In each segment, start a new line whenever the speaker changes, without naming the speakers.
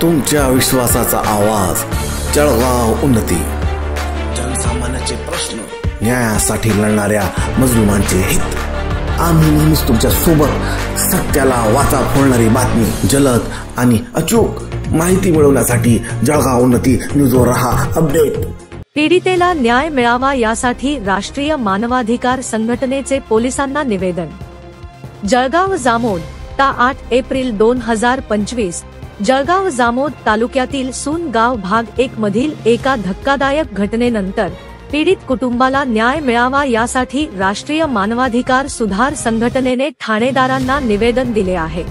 तुमच्या विश्वासाचा आवाज, जळगाव उन्नती। जनसामान्याचे प्रश्न, न्यायासाठी लढणाऱ्या मजलुमांचे हित। आम्ही नेहमीच तुमच्या सोबत। सत्याला वाचा फोडणारी बातमी, जलद आणि अचूक माहिती मिळवण्यासाठी जळगाव उन्नती न्यूजवर रहा अपडेट।
पीडितेला न्याय मिळावा यासाठी राष्ट्रीय मानवाधिकार संघटनेचे पोलिसांना निवेदन। जळगाव जामोद, ता 8 एप्रिल 2025। जळगाव जामोद तालुक्यातील सून गाव भाग 1 मधील एका धक्कादायक घटनेनंतर पीडित कुटुंबाला न्याय मिळावा यासाठी राष्ट्रीय मानवाधिकार सुधार संघटनेने ठाणेदारांना निवेदन दिले आहे।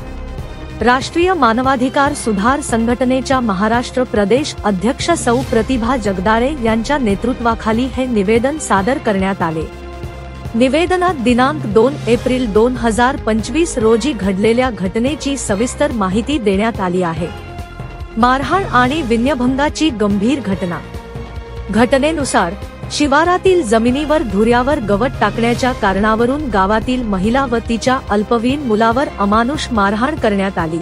राष्ट्रीय मानवाधिकार सुधार संघटनेच्या महाराष्ट्र प्रदेश अध्यक्ष सौ प्रतिभा जगदाळे यांच्या नेतृत्वाखाली हे निवेदन सादर करण्यात आले। निवेदनात दिनांक 2 एप्रिल 2025 रोजी घडलेल्या घटनेची सविस्तर माहिती देण्यात आली आहे। मारहाण आणि विनयभंगाची गंभीर घटना। घटनेनुसार शिवारातील जमिनीवर धुऱ्यावर गवत टाकण्याच्या कारणावरून गावातील महिला व तिच्या अल्पवयीन मुलावर अमानुष मारहाण करण्यात आली।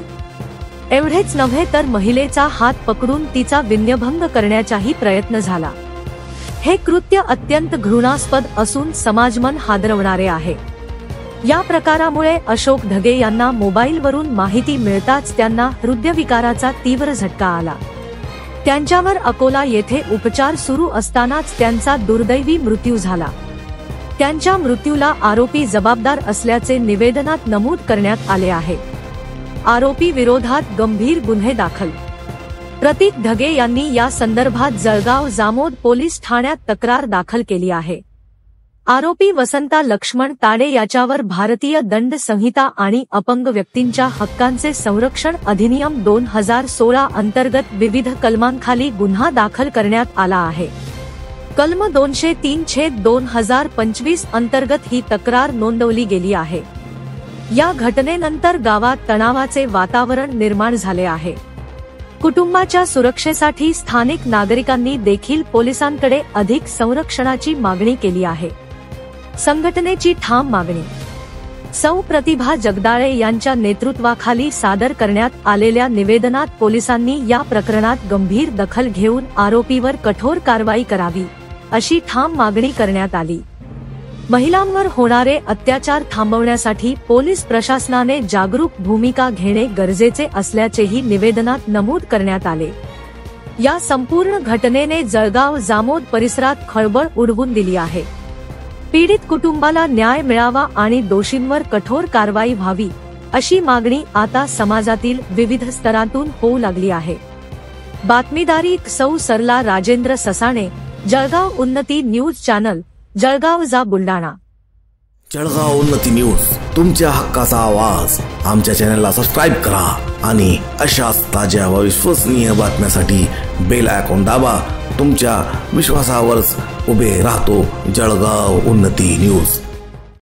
एवढेच नव्हे तर महिलेचा हात पकडून तिचा विनयभंग करण्याचाही प्रयत्न झाला। हे कृत्य अत्यंत घृणास्पद असून समाजमन हादरवणारे आहे। या प्रकारामुळे अशोक ढगे यांना मोबाईलवरून माहिती मिळताच त्यांना हृदयविकाराचा तीव्र झटका आला। त्यांच्यावर अकोला येथे उपचार सुरू असतानाच त्यांचा दुर्दैवी मृत्यू झाला। त्यांच्या मृत्यूला आरोपी जबाबदार असल्याचे निवेदनात नमूद करण्यात आले आहे। आरोपी विरोधात गंभीर गुन्हे दाखल। प्रतीक ढगे यांनी या संदर्भात जळगाव जामोद पोलीस ठाण्यात तक्रार दाखल केली आहे। आरोपी वसंता लक्ष्मण ताडे याच्यावर भारतीय दंड संहिता आणि अपंग व्यक्तींच्या हक्कांचे संरक्षण अधिनियम 2016 अंतर्गत विविध कलमांखाली गुन्हा दाखल करण्यात आला आहे। कलम 203/2025 अंतर्गत ही तक्रार नोंदवली गेली आहे। या घटनेनंतर गावात तणावाचे वातावरण निर्माण झाले आहे। कुटुंबाच्या सुरक्षेसाठी स्थानिक नागरिकांनी देखील पोलिसांकडे अधिक संरक्षणाची मागणी केली आहे। संघटनेची ठाम मागणी। सौ प्रतिभा जगदाळे यांच्या नेतृत्वाखाली सादर करण्यात आलेल्या निवेदनात पोलिसांनी या प्रकरणात गंभीर दखल घेऊन आरोपीवर कठोर कारवाई करावी अशी ठाम मागणी करण्यात आली। महिलांवर होणारे अत्याचार थांबवण्यासाठी पोलीस प्रशासनाने जागरूक भूमिका घेणे गरजेचे असल्याचेही निवेदनात नमूद करण्यात आले। या संपूर्ण घटनेने जळगाव जामोद परिसरात खळबळ उडवून दिली आहे। पीडित कुटुंबाला न्याय मिळावा आणि दोषींवर कठोर कारवाई व्हावी अशी मागणी आता समाजातील विविध स्तरातून होऊ लागली आहे। बातमीदारी सौ सरला राजेंद्र ससाणे, जळगाव उन्नती न्यूज चॅनल, जळगाव जा बुलढाणा।
जळगाव उन्नती न्यूज, तुमच्या हक्काचा आवाज। आमच्या चॅनलला सबस्क्राइब करा आणि अशाच ताज्या व विश्वसनीय बातम्यांसाठी बेल आयकॉन दाबा। तुमच्या विश्वासावरच उभे राहतो जळगाव उन्नती न्यूज।